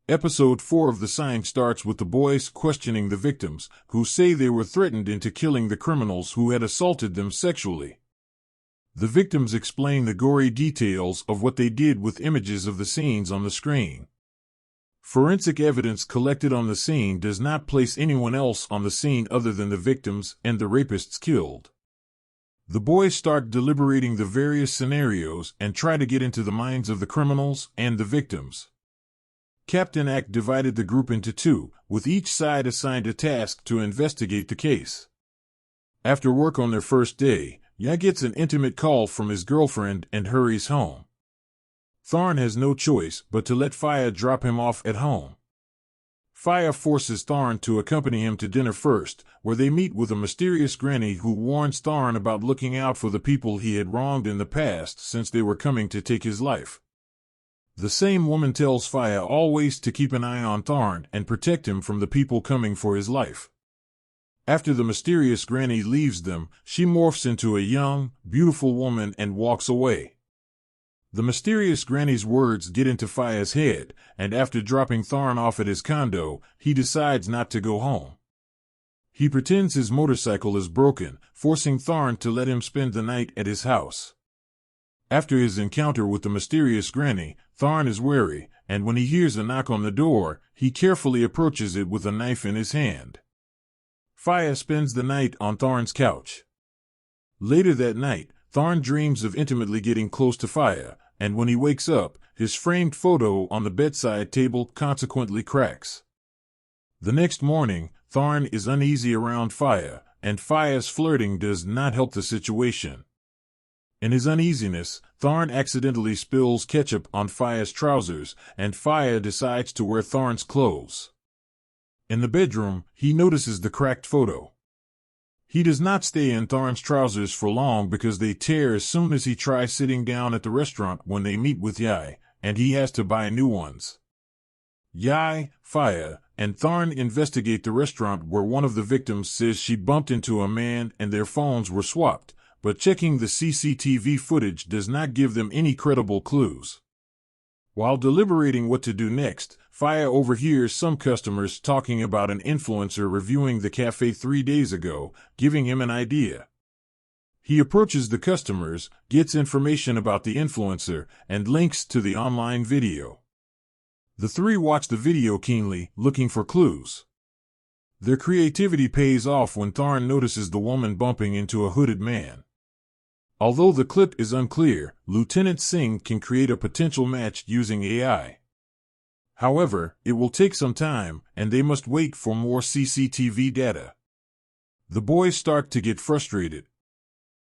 Episode 4 of The Sign starts with the boys questioning the victims, who say they were threatened into killing the criminals who had assaulted them sexually. The victims explain the gory details of what they did with images of the scenes on the screen. Forensic evidence collected on the scene does not place anyone else on the scene other than the victims and the rapists killed. The boys start deliberating the various scenarios and try to get into the minds of the criminals and the victims. Captain Ack divided the group into two, with each side assigned a task to investigate the case. After work on their first day, Ya gets an intimate call from his girlfriend and hurries home. Tharn has no choice but to let Faya drop him off at home. Faya forces Tharn to accompany him to dinner first, where they meet with a mysterious granny who warns Tharn about looking out for the people he had wronged in the past since they were coming to take his life. The same woman tells Faya always to keep an eye on Tharn and protect him from the people coming for his life. After the mysterious granny leaves them, she morphs into a young, beautiful woman and walks away. The mysterious granny's words get into Faya's head, and after dropping Tharn off at his condo, he decides not to go home. He pretends his motorcycle is broken, forcing Tharn to let him spend the night at his house. After his encounter with the mysterious granny, Tharn is wary, and when he hears a knock on the door, he carefully approaches it with a knife in his hand. Faya spends the night on Tharn's couch. Later that night, Tharn dreams of intimately getting close to Faya, and when he wakes up, his framed photo on the bedside table consequently cracks. The next morning, Tharn is uneasy around Faya, and Faya's flirting does not help the situation. In his uneasiness, Tharn accidentally spills ketchup on Faya's trousers, and Faya decides to wear Tharn's clothes. In the bedroom, he notices the cracked photo. He does not stay in Tharn's trousers for long because they tear as soon as he tries sitting down at the restaurant when they meet with Yai, and he has to buy new ones. Yai, Faya, and Tharn investigate the restaurant where one of the victims says she bumped into a man and their phones were swapped, but checking the CCTV footage does not give them any credible clues. While deliberating what to do next, Faya overhears some customers talking about an influencer reviewing the cafe 3 days ago, giving him an idea. He approaches the customers, gets information about the influencer, and links to the online video. The three watch the video keenly, looking for clues. Their creativity pays off when Tharn notices the woman bumping into a hooded man. Although the clip is unclear, Lieutenant Singh can create a potential match using AI. However, it will take some time, and they must wait for more CCTV data. The boys start to get frustrated.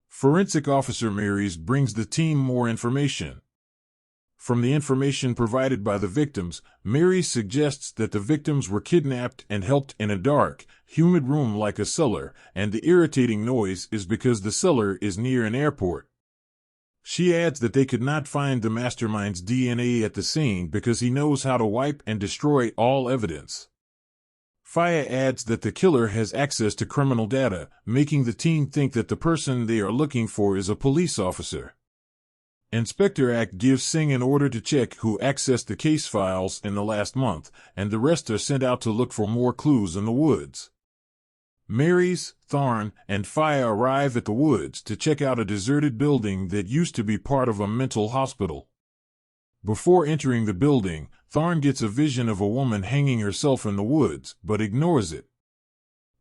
Forensic Officer Marys brings the team more information. From the information provided by the victims, Mary suggests that the victims were kidnapped and held in a dark, humid room like a cellar, and the irritating noise is because the cellar is near an airport. She adds that they could not find the mastermind's DNA at the scene because he knows how to wipe and destroy all evidence. Faya adds that the killer has access to criminal data, making the team think that the person they are looking for is a police officer. Inspector Ack gives Singh an order to check who accessed the case files in the last month, and the rest are sent out to look for more clues in the woods. Marys, Tharn, and Faya arrive at the woods to check out a deserted building that used to be part of a mental hospital. Before entering the building, Tharn gets a vision of a woman hanging herself in the woods, but ignores it.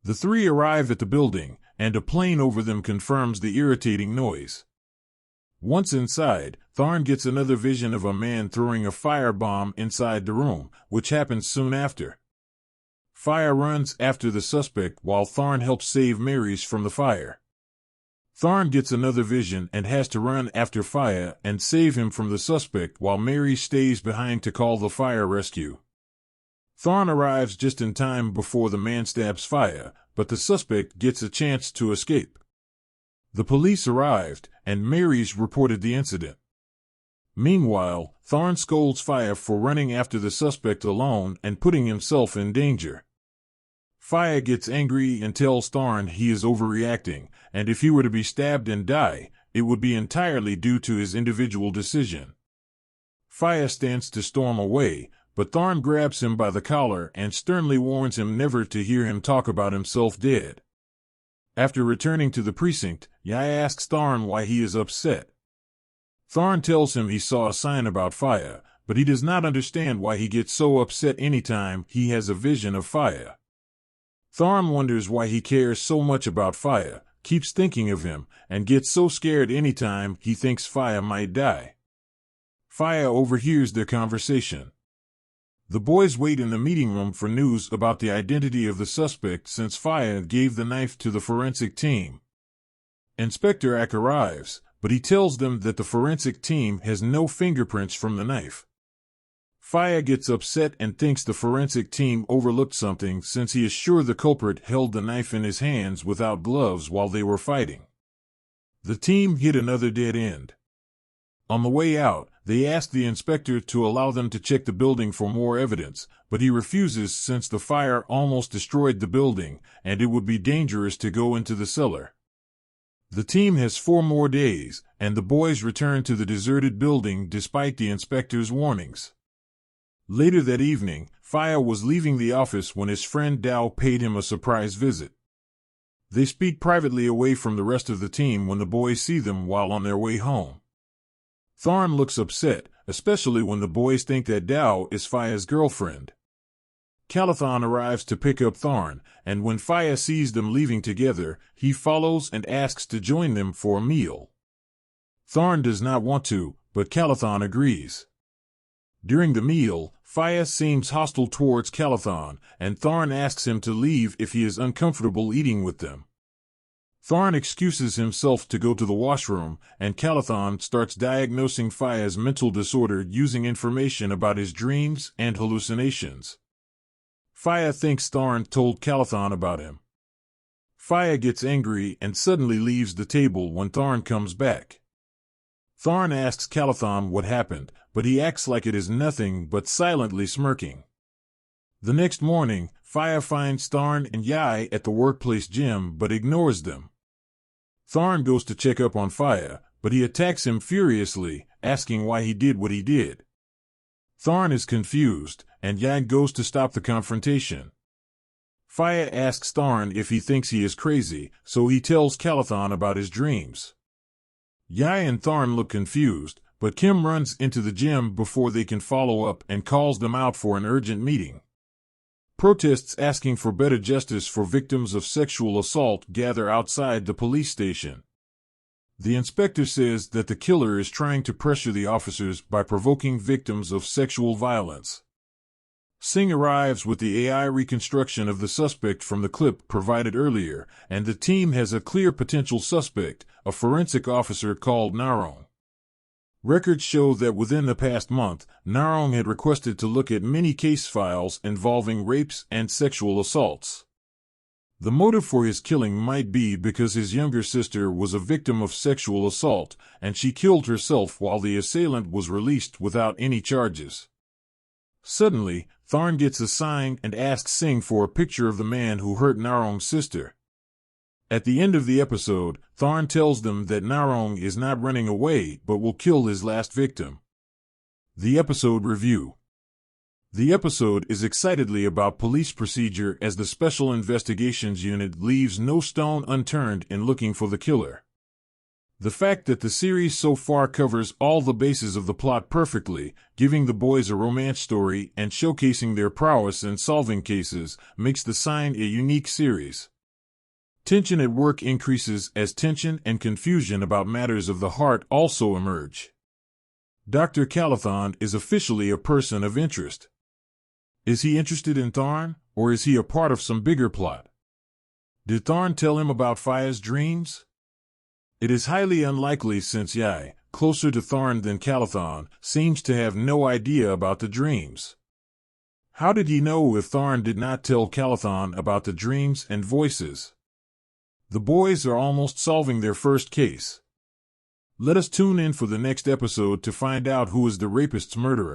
The three arrive at the building, and a plane over them confirms the irritating noise. Once inside, Tharn gets another vision of a man throwing a firebomb inside the room, which happens soon after. Faya runs after the suspect while Tharn helps save Marys from the fire. Tharn gets another vision and has to run after Faya and save him from the suspect while Mary stays behind to call the fire rescue. Tharn arrives just in time before the man stabs Faya, but the suspect gets a chance to escape. The police arrived, and Marys reported the incident. Meanwhile, Tharn scolds Faya for running after the suspect alone and putting himself in danger. Faya gets angry and tells Tharn he is overreacting, and if he were to be stabbed and die, it would be entirely due to his individual decision. Faya stands to storm away, but Tharn grabs him by the collar and sternly warns him never to hear him talk about himself dead. After returning to the precinct, Yai asks Tharn why he is upset. Tharn tells him he saw a sign about Faya, but he does not understand why he gets so upset anytime he has a vision of Faya. Tharn wonders why he cares so much about Faya, keeps thinking of him, and gets so scared anytime he thinks Faya might die. Faya overhears their conversation. The boys wait in the meeting room for news about the identity of the suspect since Faya gave the knife to the forensic team. Inspector Ack arrives, but he tells them that the forensic team has no fingerprints from the knife. Faya gets upset and thinks the forensic team overlooked something since he is sure the culprit held the knife in his hands without gloves while they were fighting. The team hit another dead end. On the way out, they ask the inspector to allow them to check the building for more evidence, but he refuses since the fire almost destroyed the building, and it would be dangerous to go into the cellar. The team has 4 more days, and the boys return to the deserted building despite the inspector's warnings. Later that evening, Faya was leaving the office when his friend Dao paid him a surprise visit. They speak privately away from the rest of the team when the boys see them while on their way home. Tharn looks upset, especially when the boys think that Dao is Faya's girlfriend. Calathon arrives to pick up Tharn, and when Faya sees them leaving together, he follows and asks to join them for a meal. Tharn does not want to, but Calathon agrees. During the meal, Faya seems hostile towards Calathon, and Tharn asks him to leave if he is uncomfortable eating with them. Tharn excuses himself to go to the washroom, and Calathon starts diagnosing Faya's mental disorder using information about his dreams and hallucinations. Faya thinks Tharn told Calathon about him. Faya gets angry and suddenly leaves the table when Tharn comes back. Tharn asks Calathon what happened, but he acts like it is nothing but silently smirking. The next morning, Faya finds Tharn and Yai at the workplace gym but ignores them. Tharn goes to check up on Faya, but he attacks him furiously, asking why he did what he did. Tharn is confused, and Yai goes to stop the confrontation. Faya asks Tharn if he thinks he is crazy, so he tells Calathon about his dreams. Yai and Tharn look confused, but Kim runs into the gym before they can follow up and calls them out for an urgent meeting. Protests asking for better justice for victims of sexual assault gather outside the police station. The inspector says that the killer is trying to pressure the officers by provoking victims of sexual violence. Singh arrives with the AI reconstruction of the suspect from the clip provided earlier, and the team has a clear potential suspect, a forensic officer called Narong. Records show that within the past month, Narong had requested to look at many case files involving rapes and sexual assaults. The motive for his killing might be because his younger sister was a victim of sexual assault, and she killed herself while the assailant was released without any charges. Suddenly, Tharn gets a sign and asks Singh for a picture of the man who hurt Narong's sister. At the end of the episode, Tharn tells them that Narong is not running away but will kill his last victim. The episode review. The episode is excitedly about police procedure as the Special Investigations Unit leaves no stone unturned in looking for the killer. The fact that the series so far covers all the bases of the plot perfectly, giving the boys a romance story and showcasing their prowess in solving cases, makes The Sign a unique series. Tension at work increases as tension and confusion about matters of the heart also emerge. Dr. Calathon is officially a person of interest. Is he interested in Tharn, or is he a part of some bigger plot? Did Tharn tell him about Faya's dreams? It is highly unlikely since Yai, closer to Tharn than Calathon, seems to have no idea about the dreams. How did he know if Tharn did not tell Calathon about the dreams and voices? The boys are almost solving their first case. Let us tune in for the next episode to find out who is the rapist's murderer.